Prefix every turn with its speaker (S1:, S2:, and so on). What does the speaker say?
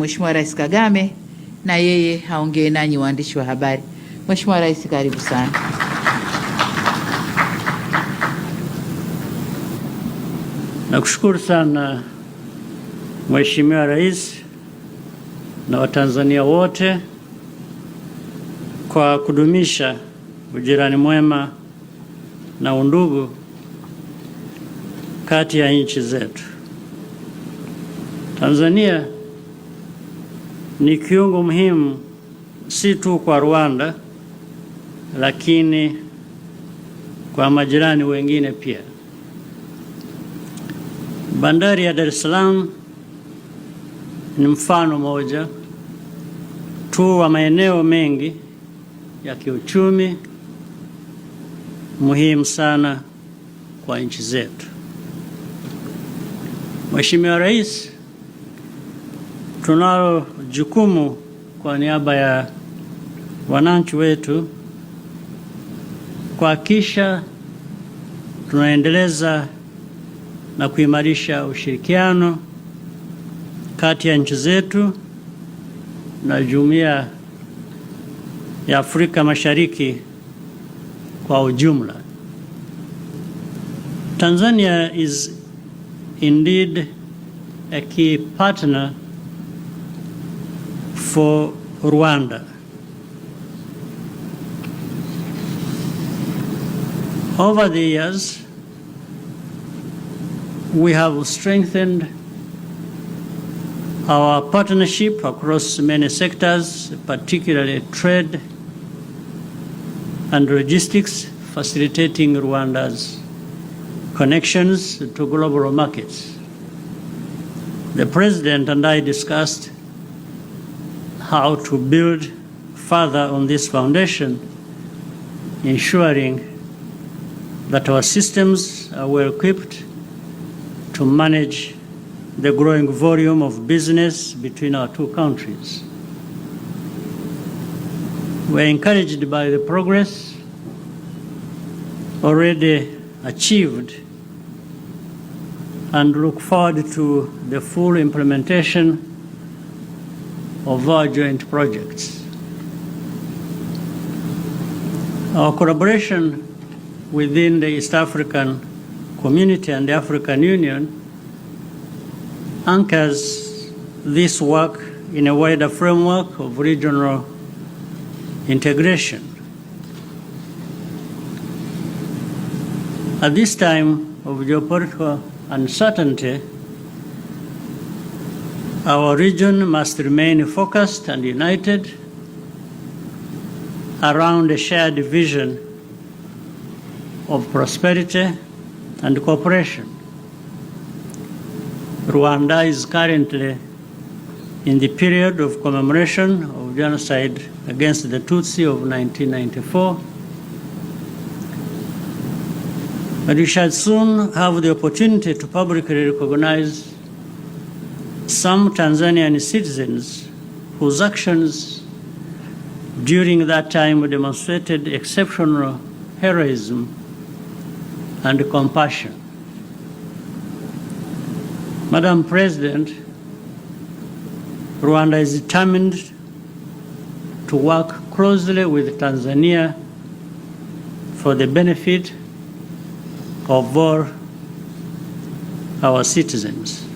S1: Mheshimiwa Rais Kagame na yeye haongee nanyi waandishi wa habari. Mheshimiwa Rais, karibu sana.
S2: Nakushukuru sana Mheshimiwa Rais na Watanzania wote kwa kudumisha ujirani mwema na undugu kati ya nchi zetu. Tanzania ni kiungo muhimu si tu kwa Rwanda, lakini kwa majirani wengine pia. Bandari ya Dar es Salaam ni mfano moja tu wa maeneo mengi ya kiuchumi muhimu sana kwa nchi zetu. Mheshimiwa Rais, tunalo jukumu kwa niaba ya wananchi wetu kuhakikisha tunaendeleza na kuimarisha ushirikiano kati ya nchi zetu na Jumuiya ya Afrika Mashariki kwa ujumla. Tanzania is indeed a key partner for Rwanda. Over the years, we have strengthened our partnership across many sectors, particularly trade and logistics, facilitating Rwanda's connections to global markets. The President and I discussed how to build further on this foundation, ensuring that our systems are well equipped to manage the growing volume of business between our two countries. We are encouraged by the progress already achieved and look forward to the full implementation of our joint projects. Our collaboration within the East African Community and the African Union anchors this work in a wider framework of regional integration. At this time of geopolitical uncertainty, our region must remain focused and united around a shared vision of prosperity and cooperation. Rwanda is currently in the period of commemoration of genocide against the Tutsi of 1994. But we shall soon have the opportunity to publicly recognize some Tanzanian citizens whose actions during that time demonstrated exceptional heroism and compassion. Madam President, Rwanda is determined to work closely with Tanzania for the benefit of all our citizens.